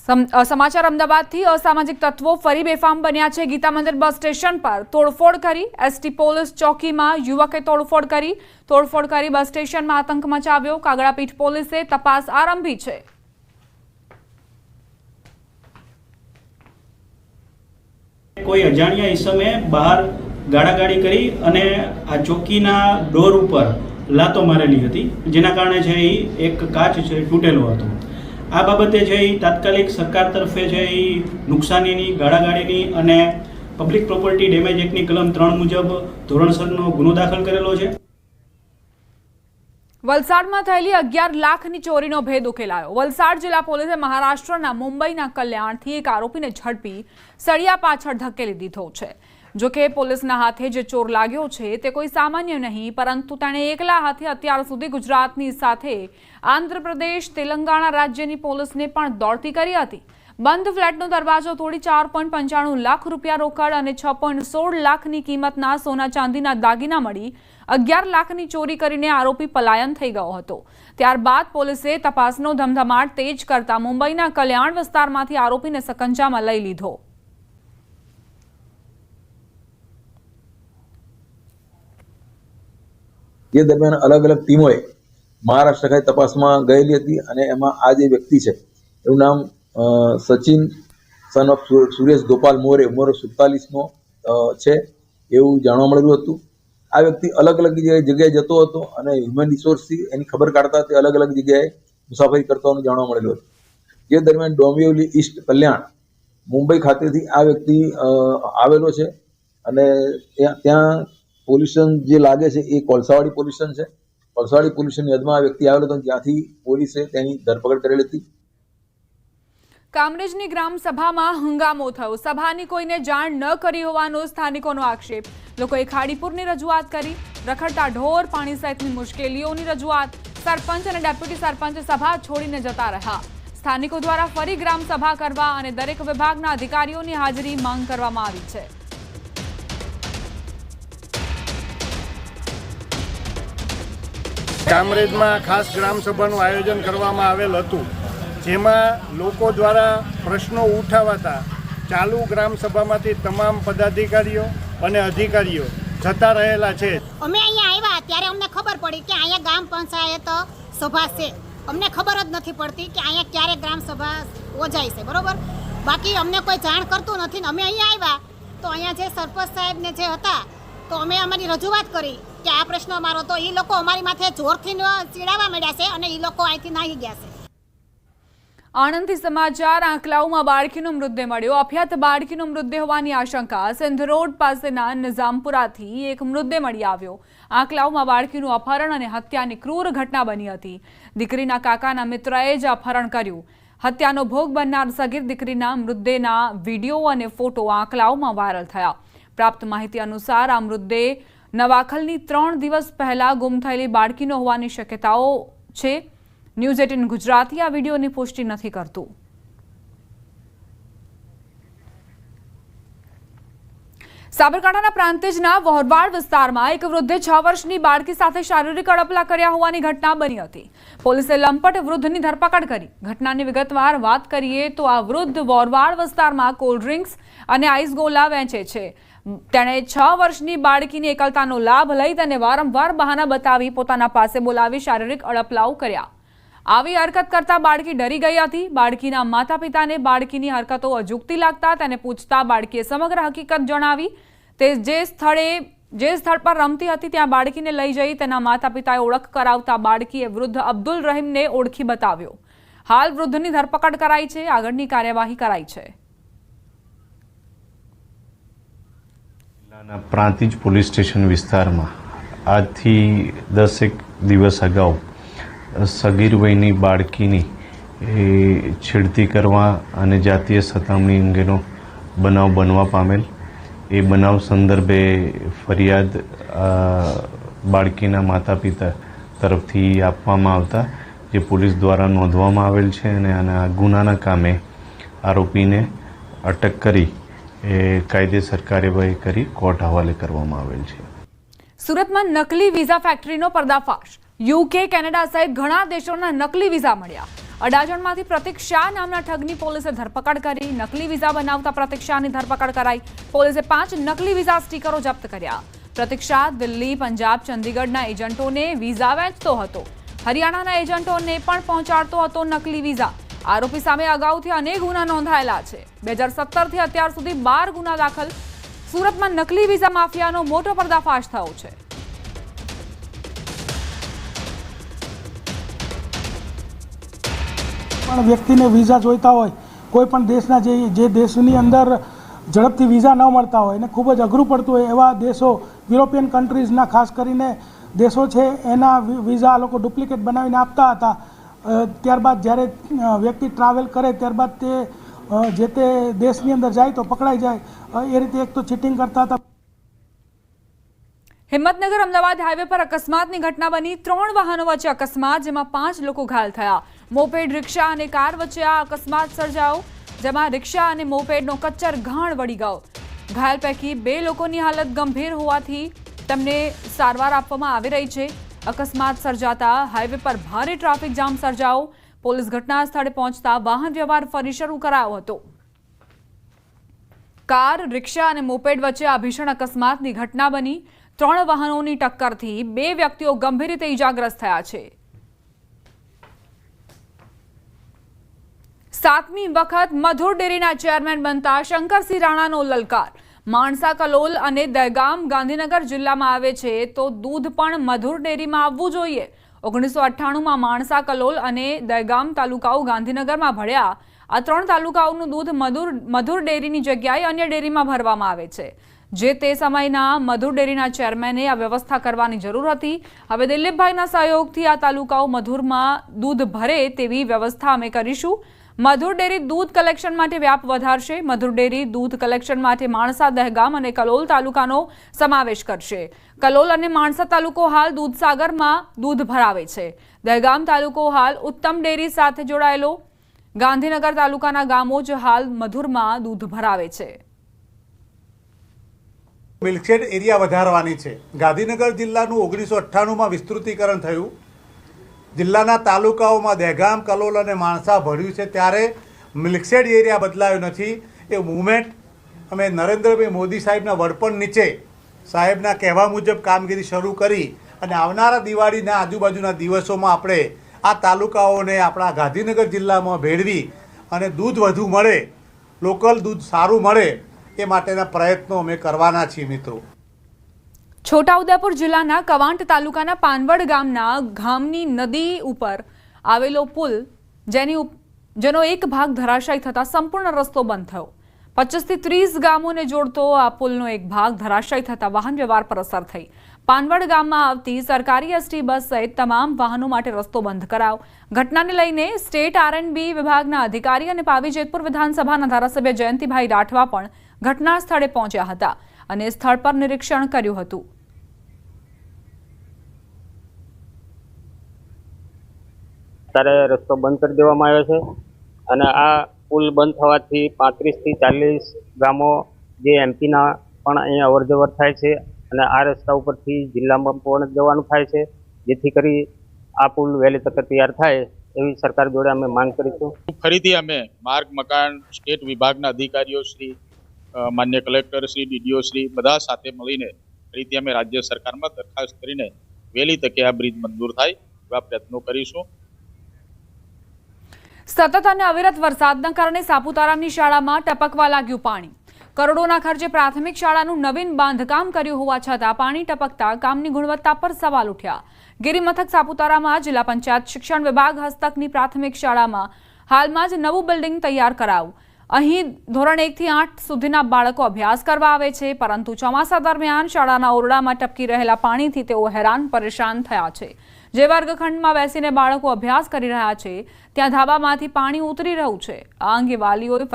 समाचार अमदावादથી असामाजिक तत्वों फरी बेफाम बन्या छे। गीता मंदिर बस स्टेशन पर तोड़फोड़ करी। एसटी पोलीस चौकीमां युवके तोड़फोड़ करी बस स्टेशन में आतंक मचाव्यो। कागड़ापीठ पोलीसे तपास आरंभी छे। कोई अजाण्या ईसमे बहार गाड़ागाड़ी करी अने आ चौकीना डोर उपर लातो मारेली हती, जेना कारणे छे एक काच छे तूटेलो हतो। आ बाबते छे तात्कालिक सरकार तरफे छे नुकसानीनी गाड़ागाड़ीनी अने पब्लिक प्रोपर्टी डेमेज एक्टनी कलम 3 मुजब धोरणसरनो गुनो दाखल करेलो छे। वलसाडमां थयेली 11 लाखनी चोरीनो भेद उकेलायो। वलसाड जिल्ला पोलीसे महाराष्ट्રના मुंबईના કલ્યાણથી એક આરોપીને ઝડપી સળિયા પાછળ ધકેલી દીધો છે। જો કે પોલીસના હાથે જે ચોર લાગ્યો છે તે કોઈ સામાન્ય નહીં, પરંતુ તેણે એકલા હાથે અત્યાર સુધી ગુજરાતની સાથે આંધ્રપ્રદેશ, તેલંગાણા રાજ્યની પોલીસને પણ દોડતી કરી હતી। બંધ ફ્લેટનો દરવાજો તોડી 4.95 લાખ રૂપિયા રોકડ અને 6.16 લાખની કિંમતના સોના ચાંદીના દાગીના મળી 11 લાખની ચોરી કરીને આરોપી પલાયન થઈ ગયો હતો। ત્યારબાદ પોલીસે તપાસનો ધમધમાટ તેજ કરતા મુંબઈના કલ્યાણ વિસ્તારમાંથી આરોપીને સકંજામાં લઈ લીધો। ये दरमियान अलग अलग टीमों महाराष्ट्र खाई तपास में गयेली हती अने एमां आ जे व्यक्ति है एनुं नाम सचिन सन ऑफ सुरेश गोपाल मोरे उमर 47 नो छे एवुं जाणवा मळेલું હતું। आ व्यक्ति अलग अलग जगह जतो हतो अने ह्यूमन रिसोर्स थी एनी खबर काढता ते अलग अलग जगह मुसाफरी करता होવાનું જાણવા મળેલું હતું। જે દરમિયાન ડોંबिवली ईस्ट कल्याण मुंबई खातेથી आ व्यक्ति आवेलो छे अने ત્યાં પોલીસ જે લાગે છે એ કોલસાવાડી પોલીસ છે। કોલસાવાડી પોલીસની હદમાં આ વ્યક્તિ આવેલો હતો, જ્યાંથી પોલીસે તેની ધરપકડ કરેલી હતી। કામરેજની ગ્રામ સભામાં હંગામો થયો। સભાની કોઈને જાણ ન કરી હોવાનો સ્થાનિકોનો આક્ષેપ। લોકોએ ખાડીપુરની રજૂઆત કરી। રખડતા ઢોર, પાણી સહિતની મુશ્કેલીઓની રજૂઆત। સરપંચ અને ડેપ્યુટી સરપંચ સભા છોડીને જતા રહ્યા। સ્થાનિકો દ્વારા ફરી ગ્રામ સભા કરવા અને દરેક વિભાગના અધિકારીઓની હાજરી માંગ કરવામાં આવી છે। કામરેજમાં ખાસ ગ્રામ સભાનું આયોજન કરવામાં આવેલ હતું, જેમાં લોકો દ્વારા પ્રશ્નો ઉઠાવાતા ચાલુ ગ્રામ સભામાંથી તમામ પદાધિકારીઓ અને અધિકારીઓ જતા રહેલા છે। અમે અહીંયા આવ્યા ત્યારે અમને ખબર પડી કે અહીંયા ગ્રામ પંચાયત સભા છે। અમને ખબર જ નથી પડતી કે અહીંયા ક્યારે ગ્રામ સભા યોજાય છે, બરોબર। બાકી અમને કોઈ જાણ કરતું નથી ને અમે અહીંયા આવ્યા તો અહીંયા જે સરપંચ સાહેબ ને જે હતા તો અમે અમારી રજૂઆત કરી કે આ પ્રશ્ન અમારો, તો એ લોકો અમારી માથે જોરથી ચીડાવવા માંડ્યા છે અને એ લોકો અહીંથી નાહી ગયા છે। આણંદથી સમાચાર। આંકલાવમાં બાળકીનો મૃતદેહ મળ્યો। અફ્યાત બાળકીનો મૃતદેહ હોવાની આશંકા। સિંધ રોડ પાસેના નિઝામપુરાથી એક મૃતદેહ મળી આવ્યો। આંકલાવમાં બાળકીનું અપહરણ અને હત્યાની ક્રૂર ઘટના બની હતી। દીકરીના કાકાના મિત્રએ જ અપહરણ કર્યું। હત્યાનો ભોગ બનનાર સગીર દીકરીના મૃતદેહના વિડીયો અને ફોટો આંકલાવમાં વાયરલ થયા। પ્રાપ્ત માહિતી અનુસાર આ મૃતદેહ નવાખલની 3 દિવસ પહેલા ગુમ થયેલી બાળકીનો હોવાની શક્યતાઓ છે। ન્યૂઝ 18 ગુજરાતી આ વિડીયોની પુષ્ટિ નથી કરતું। સાબરકાંઠાના પ્રાંતિજના વહોરવાડ વિસ્તારમાં એક વૃદ્ધે 6 વર્ષની બાળકી સાથે શારીરિક અડપલા કર્યા હોવાની ઘટના બની હતી। પોલીસે લંપટ વૃદ્ધની ધરપકડ કરી। ઘટનાની વિગતવાર વાત કરીએ તો આ વૃદ્ધ વહોરવાડ વિસ્તારમાં કોલ્ડ ડ્રિંક્સ અને આઈસ ગોલા વેચે છે। તેણે 6 વર્ષની બાળકીની એકલતાનો લાભ લઈ તેને વારંવાર બહાના બતાવી પોતાના પાસે બોલાવી શારીરિક અડપલાઓ કર્યા। આવી હરકત કરતા બાળકી ડરી ગઈ હતી। બાળકીના માતા પિતાને બાળકીની હરકતો અજુગતી લાગતા તેને પૂછતા બાળકીએ સમગ્ર હકીકત જણાવી। તે જે સ્થળ પર રમતી હતી ત્યાં બાળકીને લઈ જઈ તેના માતા પિતાએ ઓળખ કરાવતા બાળકીએ વૃદ્ધ અબ્દુલ રહીમને ઓળખી બતાવ્યો। હાલ વૃદ્ધની ધરપકડ કરાઈ છે। આગળની કાર્યવાહી કરાઈ છે। પ્રાંતિજ પોલીસ સ્ટેશન વિસ્તારમાં આજથી 10 દિવસ અગાઉ સગીર વયની બાળકીની છેડતી કરવા અને જાતીય સતામણી અંગેનો બનાવ બનવા પામેલ। એ બનાવ સંદર્ભે ફરિયાદ બાળકીના માતા પિતા તરફથી આપવામાં આવતા જે પોલીસ દ્વારા નોંધવામાં આવેલ છે અને આ ગુનાના કામે આરોપીને અટક કરી કાયદેસર કાર્યવાહી કરી કોર્ટ હવાલે કરવામાં આવેલ છે। સુરતમાં નકલી વિઝા ફેક્ટરીનો પર્દાફાશ। યુકે, કેનેડા સહિત ઘણા દેશોના નકલી વિઝા મળ્યા। અડાજણમાંથી પ્રતિક શાહ નામના ઠગની પોલીસે ધરપકડ કરી. નકલી વિઝા બનાવતા પ્રતિક શાહની ધરપકડ કરાઈ. પોલીસે 5 નકલી વિઝા સ્ટીકરો જપ્ત કર્યા. પ્રતિક શાહ દિલ્હી, પંજાબ, ચંદીગઢના એજન્ટોને વિઝા વેચતો હતો. હરિયાણાના એજન્ટોને પણ પહોંચાડતો હતો નકલી વિઝા. આરોપી સામે અગાઉથી અનેક ગુના નોંધાયેલા છે. 2017થી અત્યાર સુધી 12 ગુના દાખલ. સુરતમાં નકલી વિઝા માફિયાનો મોટો પર્દાફાશ થયો છે. પણ વ્યક્તિને વિઝા જોઈતા હોય, કોઈ પણ દેશના જે દેશની અંદર ઝડપથી વિઝા ન મળતા હોય અને ખૂબ જ અઘરું પડતું હોય એવા દેશો, યુરોપિયન કન્ટ્રીઝના ખાસ કરીને દેશો છે, એના વિઝા આ લોકો ડુપ્લિકેટ બનાવીને આપતા હતા. ત્યારબાદ જ્યારે વ્યક્તિ ટ્રાવેલ કરે ત્યારબાદ તે જે તે દેશની અંદર જાય તો પકડાઈ જાય. એ રીતે એક તો ચીટિંગ કરતા હતા. હિંમતનગર અમદાવાદ હાઈવે પર અકસ્માતની ઘટના બની. 3 વાહનો વચ્ચે અકસ્માત, જેમાં 5 લોકો ઘાયલ થયા. મોપેડ, રિક્ષા અને કાર વચ્ચે આ અકસ્માત સર્જાયો, જેમાં રિક્ષા અને મોપેડનો કચ્ચર ઘાણ વળી ગયો. ઘાયલ પૈકી 2 લોકોની હાલત ગંભીર હોવાથી તેમને સારવાર આપવામાં આવી રહી છે. અકસ્માત સર્જાતા હાઈવે પર ભારે ટ્રાફિક જામ સર્જાયો. પોલીસ ઘટના સ્થળે પહોંચતા વાહન વ્યવહાર ફરી શરૂ કરાયો હતો. કાર, રિક્ષા અને મોપેડ વચ્ચે આ ભીષણ અકસ્માતની ઘટના બની. 3 વાહનોની ટક્કરથી 2 વ્યક્તિઓ ગંભીર રીતે ઇજાગ્રસ્ત થયા છે. 7મી વખત મધુર ડેરીના ચેરમેન બનતા શંકરસિંહ રાણાનો લલકાર. માણસા, કલોલ અને દહેગામ ગાંધીનગર જિલ્લામાં આવે છે, તો દૂધ પણ મધુર ડેરીમાં આવવું જોઈએ. 1998માં માણસા, કલોલ અને દહેગામ તાલુકાઓ ગાંધીનગરમાં ભળ્યા. આ 3 તાલુકાઓનું દૂધ મધુર ડેરીની જગ્યાએ અન્ય ડેરીમાં ભરવામાં આવે છે. જે તે સમયના મધુર ડેરીના ચેરમેને આ વ્યવસ્થા કરવાની જરૂર હતી. હવે દિલીપભાઈના સહયોગથી આ તાલુકાઓ મધુરમાં દૂધ ભરે તેવી વ્યવસ્થા અમે કરીશું. મધુર ડેરી દૂધ કલેક્શન માટે વ્યાપ વધારશે. મધુર ડેરી દૂધ કલેક્શન માટે માણસા, દહેગામ અને કલોલ તાલુકાનો સમાવેશ કરશે. કલોલ અને માણસા તાલુકો હાલ દૂધસાગરમાં દૂધ ભરાવે છે. દહેગામ તાલુકો હાલ ઉત્તમ ડેરી સાથે જોડાયેલો. ગાંધીનગર તાલુકાના ગામો જ હાલ મધુરમાં દૂધ ભરાવે છે. મિલ્કશેડ એરિયા વધારવાની છે. ગાંધીનગર જિલ્લાનું 1998માં વિસ્તૃતીકરણ થયું. જિલ્લાના તાલુકાઓમાં દહેગામ, કલોલ અને માણસા ભર્યું છે, ત્યારે મિલ્કશેડ એરિયા બદલાયો નથી. એ મુવમેન્ટ અમે નરેન્દ્રભાઈ મોદી સાહેબના વડપણ નીચે સાહેબના કહેવા મુજબ કામગીરી શરૂ કરી અને આવનારા દિવાળીના આજુબાજુના દિવસોમાં આપણે આ તાલુકાઓને આપણા ગાંધીનગર જિલ્લામાં ભેળવી અને દૂધ વધુ મળે, લોકલ દૂધ સારું મળે, એ માટેના પ્રયત્નો અમે કરવાના છીએ. મિત્રો, છોટાઉદેપુર જિલ્લાના કવાંટ તાલુકાના પાનવડ ગામની નદી ઉપર આવેલો પુલ, જેનો એક ભાગ ધરાશાયી થતા સંપૂર્ણ રસ્તો બંધ થયો. 25 થી 30 ગામોને જોડતો આ પુલનો એક ભાગ ધરાશાયી થતા વાહન વ્યવહાર પર અસર થઈ. પાનવડ ગામમાં આવતી સરકારી એસટી બસ સહિત તમામ વાહનો માટે રસ્તો બંધ કરાયો. ઘટનાને લઈને સ્ટેટ R&B વિભાગના અધિકારી અને પાવી જેતપુર વિધાનસભાના ધારાસભ્ય જયંતિભાઈ રાઠવા પણ ઘટના સ્થળે પહોંચ્યા હતા અને સ્થળ પર નિરીક્ષણ કર્યું હતું. ત્યારે રસ્તો બંધ કરી દેવામાં આવ્યો છે અને આ પુલ બંધ થવાથી 35 થી 40 ગામો જે એમપીના પણ અહીંયા અવરજવર થાય છે અને આ રસ્તા ઉપરથી જિલ્લામાં પણ જવાનું થાય છે. જેથી કરી આ પુલ વહેલી તકે તૈયાર થાય એવી સરકાર જોડે અમે માંગ કરીશું. ફરીથી અમે માર્ગ મકાન સ્ટેટ વિભાગના અધિકારીઓ શ્રી, માન્ય કલેક્ટર શ્રી, DDO શ્રી બધા સાથે મળીને ફરીથી અમે રાજ્ય સરકારમાં દરખાસ્ત કરીને વહેલી તકે આ બ્રિજ મંજૂર થાય એવા પ્રયત્નો કરીશું. સતત અને અવિરત વરસાદના કારણે સાપુતારાની શાળામાં ટપકવા લાગ્યું પાણી. કરોડોના ખર્ચે પ્રાથમિક શાળાનું નવીન બાંધકામ કર્યું હોવા છતાં પાણી ટપકતા કામની ગુણવત્તા પર સવાલ ઉઠ્યા. ગિરિમથક સાપુતારામાં જિલ્લા પંચાયત શિક્ષણ વિભાગ હસ્તકની પ્રાથમિક શાળામાં હાલમાં જ નવું બિલ્ડિંગ તૈયાર કરાયું. અહીં ધોરણ 1 થી 8 સુધીના બાળકો અભ્યાસ કરવા આવે છે, પરંતુ ચોમાસા દરમિયાન શાળાના ઓરડામાં ટપકી રહેલા પાણીથી તેઓ હેરાન પરેશાન થયા છે. જે વર્ગખંડમાં બેસીને બાળકો અભ્યાસ કરી રહ્યા છે, ત્યાં ધાબામાંથી પાણી ઉતરી રહ્યું છે. આ અંગે વાલીઓએ